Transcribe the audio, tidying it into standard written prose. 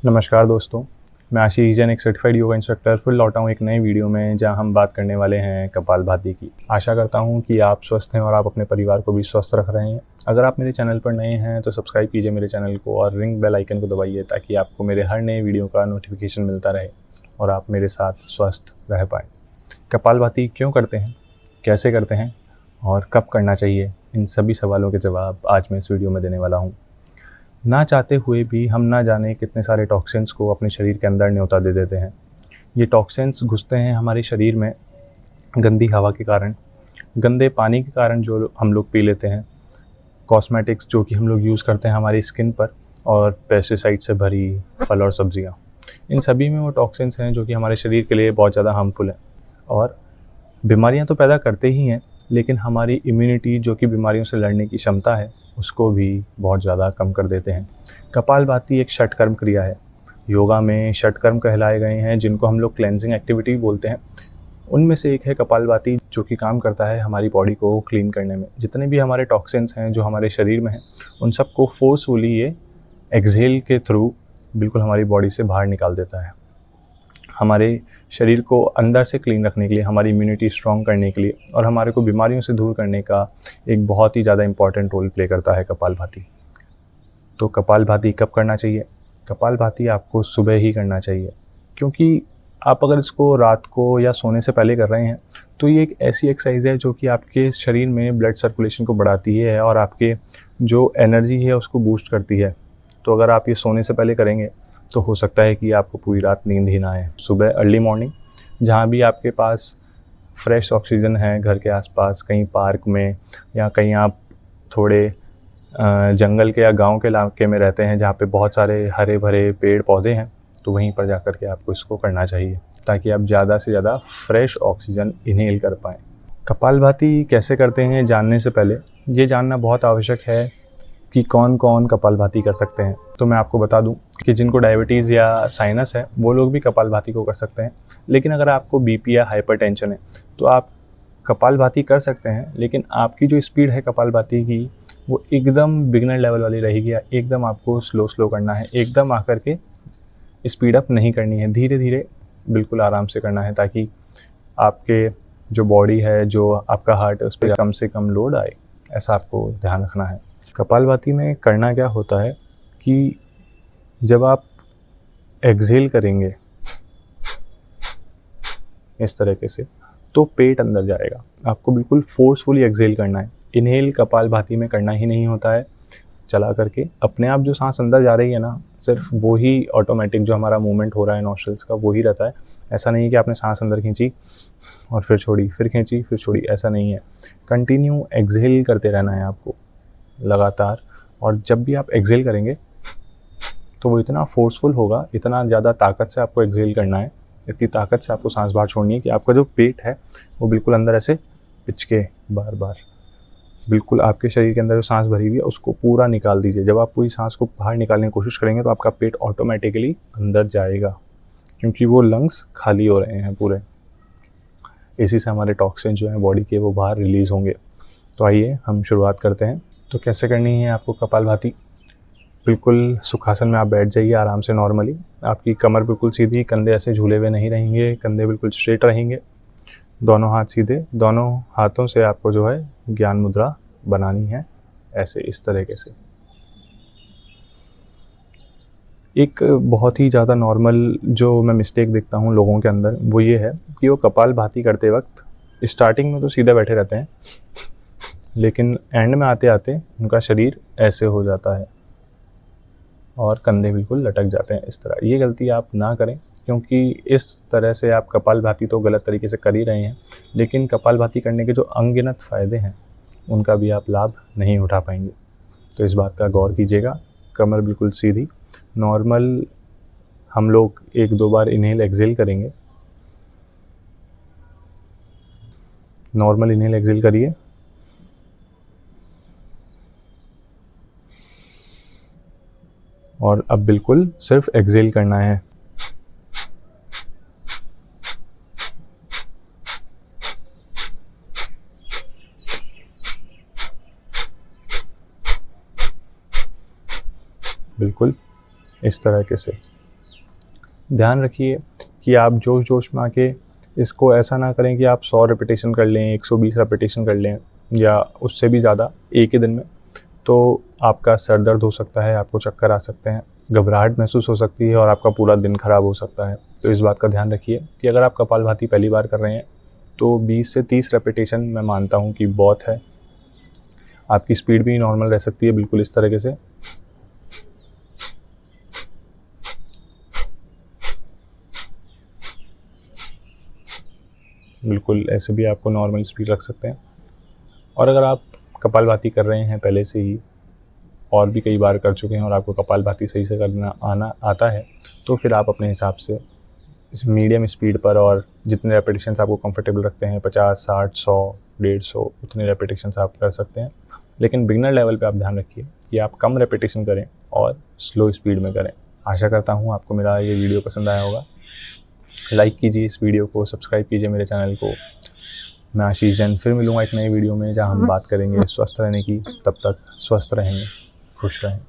नमस्कार दोस्तों, मैं आशीष जैन, एक सर्टिफाइड योगा इंस्ट्रक्टर फिर लौटा हूँ एक नए वीडियो में, जहां हम बात करने वाले हैं कपालभाति की। आशा करता हूं कि आप स्वस्थ हैं और आप अपने परिवार को भी स्वस्थ रख रहे हैं। अगर आप मेरे चैनल पर नए हैं तो सब्सक्राइब कीजिए मेरे चैनल को और रिंग बेल आइकन को दबाइए, ताकि आपको मेरे हर नए वीडियो का नोटिफिकेशन मिलता रहे और आप मेरे साथ स्वस्थ रह पाएँ। कपालभाति क्यों करते हैं, कैसे करते हैं और कब करना चाहिए, इन सभी सवालों के जवाब आज मैं इस वीडियो में देने वाला हूँ। ना चाहते हुए भी हम ना जाने कितने सारे टॉक्सिन्स को अपने शरीर के अंदर न्योता दे देते हैं। ये टॉक्सिन्स घुसते हैं हमारे शरीर में गंदी हवा के कारण, गंदे पानी के कारण जो हम लोग पी लेते हैं, कॉस्मेटिक्स जो कि हम लोग यूज़ करते हैं हमारी स्किन पर, और पेस्टिसाइड से भरी फल और सब्जियाँ। इन सभी में वो टॉक्सिन्स हैं जो कि हमारे शरीर के लिए बहुत ज़्यादा हार्मफुल हैं और बीमारियाँ तो पैदा करते ही हैं, लेकिन हमारी इम्यूनिटी जो कि बीमारियों से लड़ने की क्षमता है उसको भी बहुत ज़्यादा कम कर देते हैं। कपालभाति एक षटकर्म क्रिया है। योगा में षटकर्म कहलाए गए हैं, जिनको हम लोग क्लेंजिंग एक्टिविटी बोलते हैं। उनमें से एक है कपालभाति, जो कि काम करता है हमारी बॉडी को क्लीन करने में। जितने भी हमारे टॉक्सिन्स हैं जो हमारे शरीर में हैं, उन सबको फोर्सफुली ये एक्सहेल के थ्रू बिल्कुल हमारी बॉडी से बाहर निकाल देता है। हमारे शरीर को अंदर से क्लीन रखने के लिए, हमारी इम्यूनिटी स्ट्रॉन्ग करने के लिए और हमारे को बीमारियों से दूर करने का एक बहुत ही ज़्यादा इम्पॉर्टेंट रोल प्ले करता है कपालभाति। तो कपालभाति कब करना चाहिए? कपालभाति आपको सुबह ही करना चाहिए, क्योंकि आप अगर इसको रात को या सोने से पहले कर रहे हैं तो ये एक ऐसी एक्सरसाइज है जो कि आपके शरीर में ब्लड सर्कुलेशन को बढ़ाती है और आपके जो एनर्जी है उसको बूस्ट करती है। तो अगर आप ये सोने से पहले करेंगे तो हो सकता है कि आपको पूरी रात नींद ही ना आए। सुबह अर्ली मॉर्निंग, जहाँ भी आपके पास फ्रेश ऑक्सीजन है घर के आसपास, कहीं पार्क में या कहीं आप थोड़े जंगल के या गांव के इलाके में रहते हैं जहाँ पे बहुत सारे हरे भरे पेड़ पौधे हैं, तो वहीं पर जाकर के आपको इसको करना चाहिए, ताकि आप ज़्यादा से ज़्यादा फ्रेश ऑक्सीजन इनहेल कर पाएँ। कपालभाति कैसे करते हैं जानने से पहले ये जानना बहुत आवश्यक है कि कौन कौन कपालभाति कर सकते हैं। तो मैं आपको बता दूं कि जिनको डायबिटीज़ या साइनस है वो लोग भी कपालभाति को कर सकते हैं, लेकिन अगर आपको बीपी या हाइपरटेंशन है तो आप कपालभाति कर सकते हैं, लेकिन आपकी जो स्पीड है कपालभाति की वो एकदम बिगिनर लेवल वाली रहेगी। एकदम आपको स्लो करना है, एकदम आकर के स्पीड अप नहीं करनी है, धीरे धीरे बिल्कुल आराम से करना है, ताकि आपके जो बॉडी है, जो आपका हार्ट है, उस पर कम से कम लोड आए। ऐसा आपको ध्यान रखना है। कपालभाति में करना क्या होता है कि जब आप एक्सहेल करेंगे इस तरीके से, तो पेट अंदर जाएगा। आपको बिल्कुल फोर्सफुली एक्सहेल करना है। इनहेल कपालभाति में करना ही नहीं होता है चला करके। अपने आप जो सांस अंदर जा रही है ना, सिर्फ वो ही ऑटोमेटिक जो हमारा मूवमेंट हो रहा है नॉस्ट्रल्स का, वो ही रहता है। ऐसा नहीं है कि आपने सांस अंदर खींची और फिर छोड़ी, फिर खींची फिर छोड़ी, ऐसा नहीं है। कंटिन्यू एक्सहेल करते रहना है आपको लगातार। और जब भी आप एक्सहेल करेंगे तो वो इतना फोर्सफुल होगा, इतना ज़्यादा ताकत से आपको एक्सहेल करना है, इतनी ताकत से आपको सांस बाहर छोड़नी है कि आपका जो पेट है वो बिल्कुल अंदर ऐसे पिचके बार बार। बिल्कुल आपके शरीर के अंदर जो सांस भरी हुई है उसको पूरा निकाल दीजिए। जब आप पूरी सांस को बाहर निकालने की कोशिश करेंगे तो आपका पेट ऑटोमेटिकली अंदर जाएगा, क्योंकि वो लंग्स खाली हो रहे हैं पूरे। इसी से हमारे टॉक्सिन जो हैं बॉडी के वो बाहर रिलीज़ होंगे। तो आइए हम शुरुआत करते हैं। तो कैसे करनी है आपको कपालभाति? बिल्कुल सुखासन में आप बैठ जाइए आराम से नॉर्मली। आपकी कमर बिल्कुल सीधी, कंधे ऐसे झूले हुए नहीं रहेंगे, कंधे बिल्कुल स्ट्रेट रहेंगे, दोनों हाथ सीधे। दोनों हाथों से आपको जो है ज्ञान मुद्रा बनानी है, ऐसे इस तरीके से। एक बहुत ही ज़्यादा नॉर्मल जो मैं मिस्टेक देखता हूँ लोगों के अंदर, वो ये है कि वो कपालभाति करते वक्त स्टार्टिंग में तो सीधे बैठे रहते हैं, लेकिन एंड में आते आते उनका शरीर ऐसे हो जाता है और कंधे बिल्कुल लटक जाते हैं इस तरह। ये गलती आप ना करें, क्योंकि इस तरह से आप कपालभाति तो गलत तरीके से कर ही रहे हैं, लेकिन कपालभाति करने के जो अनगिनत फ़ायदे हैं उनका भी आप लाभ नहीं उठा पाएंगे। तो इस बात का गौर कीजिएगा। कमर बिल्कुल सीधी, नॉर्मल हम लोग 1-2 बार इनहेल एक्सहेल करेंगे। नॉर्मल इनहेल एक्सहेल करिए। और अब बिल्कुल सिर्फ एक्सहेल करना है। बिल्कुल इस तरीके से। ध्यान रखिए कि आप जोश-जोश में आके इसको ऐसा ना करें कि आप 100 रेपिटेशन कर लें, 120 रेपिटेशन कर लें या उससे भी ज़्यादा एक ही दिन में। तो आपका सर दर्द हो सकता है, आपको चक्कर आ सकते हैं, घबराहट महसूस हो सकती है और आपका पूरा दिन ख़राब हो सकता है। तो इस बात का ध्यान रखिए कि अगर आप कपालभाति पहली बार कर रहे हैं तो 20 से 30 रेपिटेशन मैं मानता हूँ कि बहुत है। आपकी स्पीड भी नॉर्मल रह सकती है बिल्कुल इस तरीके से। बिल्कुल ऐसे भी आपको नॉर्मल स्पीड रख सकते हैं। और अगर आप कपालभाति कर रहे हैं पहले से ही और भी कई बार कर चुके हैं और आपको कपालभाति सही से करना आता है, तो फिर आप अपने हिसाब से इस मीडियम स्पीड पर और जितने रेपिटेशंस आपको कंफर्टेबल रखते हैं 50, 60, 100, 150 उतने रेपिटेशंस आप कर सकते हैं। लेकिन बिगिनर लेवल पे आप ध्यान रखिए कि आप कम रेपिटेशन करें और स्लो स्पीड में करें। आशा करता हूँ आपको मेरा ये वीडियो पसंद आया होगा। लाइक कीजिए इस वीडियो को, सब्सक्राइब कीजिए मेरे चैनल को। मैं आशीष जैन फिर मिलूँगा एक नए वीडियो में जहाँ हम बात करेंगे स्वस्थ रहने की। तब तक स्वस्थ रहें, खुश रहें।